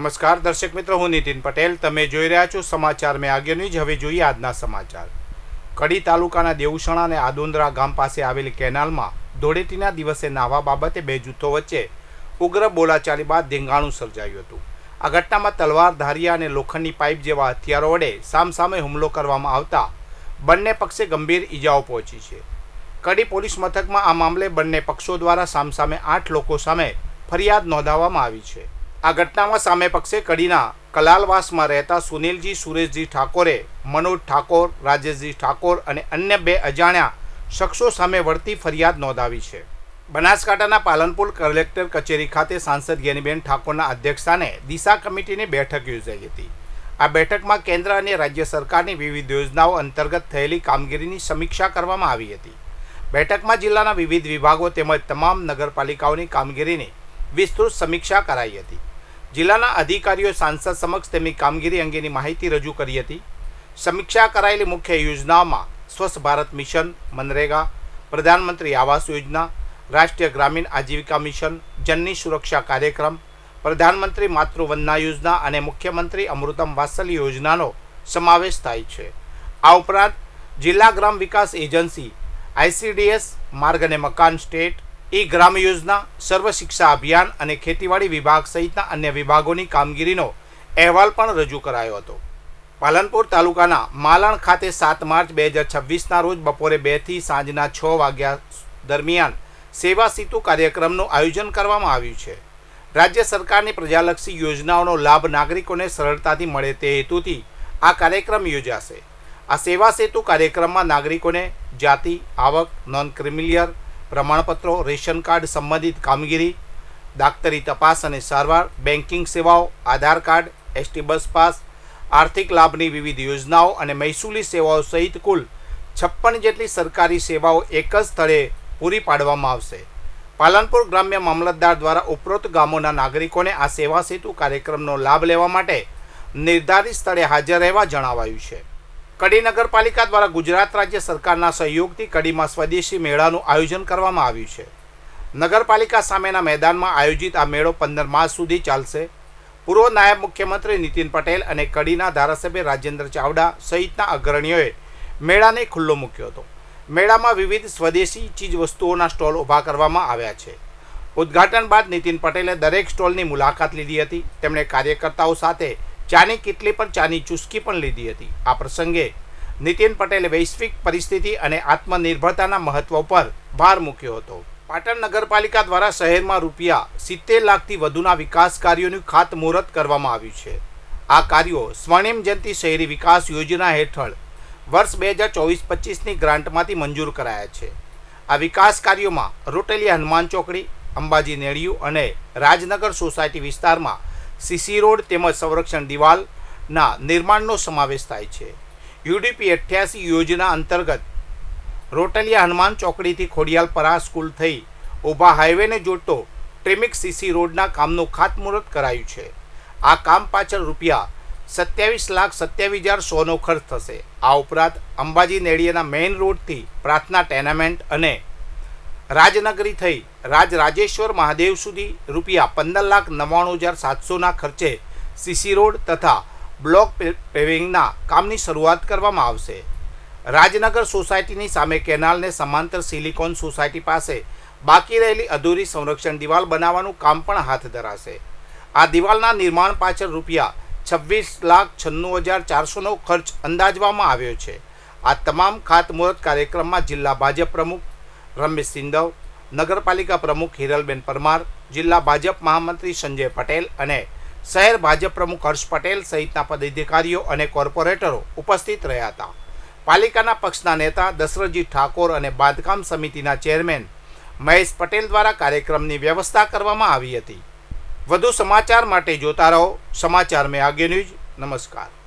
નમસ્કાર દર્શક મિત્રો, હું નીતિન પટેલ. તમે જોઈ રહ્યા છો સમાચાર મેં આગે ન્યૂઝ. હવે જોઈએ આજના સમાચાર. કડી તાલુકાના દેવસણા અને આદોંદરા ગામ પાસે આવેલી કેનાલમાં ધૂળેટીના દિવસે નાહવા બાબતે બે જૂથો વચ્ચે ઉગ્ર બોલાચાલી બાદ ધીંગાણું સર્જાયું હતું. આ ઘટનામાં તલવાર, ધારિયા અને લોખંડની પાઇપ જેવા હથિયારો વડે સામસામે હુમલો કરવામાં આવતા બંને પક્ષે ગંભીર ઈજાઓ પહોંચી છે. કડી પોલીસ મથકમાં આ મામલે બંને પક્ષો દ્વારા સામસામે 8 લોકો સામે ફરિયાદ નોંધાવવામાં આવી છે. આ ઘટનામાં સામે પક્ષે કડીના કલાલવાસમાં રહેતા સુનિલજી સુરેશજી ઠાકોરે મનોજ ઠાકોર, રાજેશજી ઠાકોર અને અન્ય 2 અજાણ્યા શખ્સો સામે વળતી ફરિયાદ નોંધાવી છે. બનાસકાંઠાના પાલનપુર કલેક્ટર કચેરી ખાતે સાંસદ જ્ઞાનીબેન ઠાકોરના અધ્યક્ષસ્થાને દિશા કમિટીની બેઠક યોજાઈ હતી. આ બેઠકમાં કેન્દ્ર અને રાજ્ય સરકારની વિવિધ યોજનાઓ અંતર્ગત થયેલી કામગીરીની સમીક્ષા કરવામાં આવી હતી. બેઠકમાં જિલ્લાના વિવિધ વિભાગો તેમજ તમામ નગરપાલિકાઓની કામગીરીની વિસ્તૃત સમીક્ષા કરાઈ હતી. જિલ્લાના અધિકારીઓ સાંસદ સમક્ષ તેમની કામગીરી અંગેની માહિતી રજૂ કરી હતી. સમીક્ષા કરાયેલી મુખ્ય યોજનાઓમાં સ્વચ્છ ભારત મિશન, મનરેગા, પ્રધાનમંત્રી આવાસ યોજના, રાષ્ટ્રીય ગ્રામીણ આજીવિકા મિશન, જનની સુરક્ષા કાર્યક્રમ, પ્રધાનમંત્રી માતૃવંદના યોજના અને મુખ્યમંત્રી અમૃતમ વાત્સલ્ય યોજનાનો સમાવેશ થાય છે. આ ઉપરાંત જિલ્લા ગ્રામ વિકાસ એજન્સી, ICDS, માર્ગ અને મકાન સ્ટેટ, ગ્રામ યોજના, સર્વ શિક્ષા અભિયાન અને ખેતીવાડી વિભાગ સહિતના અન્ય વિભાગોની કામગીરીનો અહેવાલ પણ રજૂ કરાયો હતો. પાલનપુર તાલુકાના માલણ ખાતે 7 માર્ચ 2026ના રોજ બપોરે 2 થી સાંજના 6 વાગ્યા દરમિયાન સેવા સેતુ કાર્યક્રમનું આયોજન કરવામાં આવ્યું છે. રાજ્ય સરકારની પ્રજાલક્ષી યોજનાઓનો લાભ નાગરિકોને સરળતાથી મળે તે હેતુથી આ કાર્યક્રમ યોજાશે. આ સેવા સેતુ કાર્યક્રમમાં નાગરિકોને જાતિ, આવક, નોન ક્રિમિલિયર પ્રમાણપત્રો, રેશન કાર્ડ સંબંધિત કામગીરી, દાક્તરી તપાસ અને સારવાર, બેન્કિંગ સેવાઓ, આધાર કાર્ડ, ST બસ પાસ, આર્થિક લાભની વિવિધ યોજનાઓ અને મહેસૂલી સેવાઓ સહિત કુલ 56 જેટલી સરકારી સેવાઓ એક જ સ્થળે પૂરી પાડવામાં આવશે. પાલનપુર ગ્રામ્ય મામલતદાર દ્વારા ઉપરોક્ત ગામોના નાગરિકોને આ સેવા સેતુ કાર્યક્રમનો લાભ લેવા માટે નિર્ધારિત સ્થળે હાજર રહેવા જણાવાયું છે. કડી નગરપાલિકા દ્વારા ગુજરાત રાજ્ય સરકારના સહયોગથી કડીમાં સ્વદેશી મેળાનું આયોજન કરવામાં આવ્યું છે. નગરપાલિકા સામેના મેદાનમાં આયોજિત આ મેળો 15 માર્ચ સુધી ચાલશે. પૂર્વ નાયબ મુખ્યમંત્રી નીતિન પટેલ અને કડીના ધારાસભ્ય રાજેન્દ્ર ચાવડા સહિતના અગ્રણીઓએ મેળાને ખુલ્લો મૂક્યો હતો. મેળામાં વિવિધ સ્વદેશી ચીજવસ્તુઓના સ્ટોલ ઊભા કરવામાં આવ્યા છે. ઉદ્ઘાટન બાદ નીતિન પટેલે દરેક સ્ટોલની મુલાકાત લીધી હતી. તેમણે કાર્યકર્તાઓ સાથે ચાની કીટલી પર ચાની ચુસ્કી પણ લીધી હતી. આ પ્રસંગે નીતિન પટેલે વૈશ્વિક પરિસ્થિતિ અને આત્મનિર્ભરતાના મહત્વ પર ભાર મૂક્યો હતો. પાટણ નગરપાલિકા દ્વારા શહેરમાં ₹70 લાખથી વધુના વિકાસ કાર્યોનું ખાતમુહૂર્ત કરવામાં આવ્યું છે. આ કાર્યો સ્વર્ણિમ જયંતિ શહેરી વિકાસ યોજના હેઠળ વર્ષ 2024-25ની ગ્રાન્ટમાંથી મંજૂર કરાયા છે. આ વિકાસ કાર્યોમાં રોટેલી હનુમાન ચોકડી, અંબાજી નેળિયું અને રાજનગર સોસાયટી વિસ્તારમાં CC રોડ તેમજ સંરક્ષણ દિવાલના નિર્માણનો સમાવેશ થાય છે. UDP 88 યોજના અંતર્ગત રોટલિયા હનુમાન ચોકડીથી ખોડિયાલપરા સ્કૂલ થઈ ઊભા હાઈવેને જોડતો ટ્રેમિક CC રોડના કામનું ખાતમુહૂર્ત કરાયું છે. આ કામ પાછળ ₹27,27,100નો ખર્ચ થશે. આ ઉપરાંત અંબાજી નેળિયાના મેઇન રોડથી પ્રાર્થના ટેનામેન્ટ અને રાજનગરી થઈ રાજરાજેશ્વર મહાદેવ સુધી ₹15,99,700ના ખર્ચે CC રોડ તથા બ્લોક પેવિંગના કામની શરૂઆત કરવામાં આવશે. રાજનગર સોસાયટીની સામે કેનાલને સમાંતર સિલિકોન સોસાયટી પાસે બાકી રહેલી અધૂરી સંરક્ષણ દિવાલ બનાવવાનું કામ પણ હાથ ધરાશે. આ દિવાલના નિર્માણ પાછળ ₹26,96,400નો ખર્ચ અંદાજવામાં આવ્યો છે. આ તમામ ખાતમુહૂર્ત કાર્યક્રમમાં જિલ્લા ભાજપ પ્રમુખ રમેશ સિંધવ, નગરપાલિકા પ્રમુખ હિરલબેન પરમાર, જિલ્લા ભાજપ મહામંત્રી સંજય પટેલ અને શહેર ભાજપ પ્રમુખ હર્ષ પટેલ સહિતના પદાધિકારીઓ અને કોર્પોરેટરો ઉપસ્થિત રહ્યા હતા. પાલિકાના પક્ષના નેતા દશરથજી ઠાકોર અને બાંધકામ સમિતિના ચેરમેન મહેશ પટેલ દ્વારા કાર્યક્રમની વ્યવસ્થા કરવામાં આવી હતી. વધુ સમાચાર માટે જોતા રહો સમાચાર મેં આગે ન્યૂઝ. નમસ્કાર.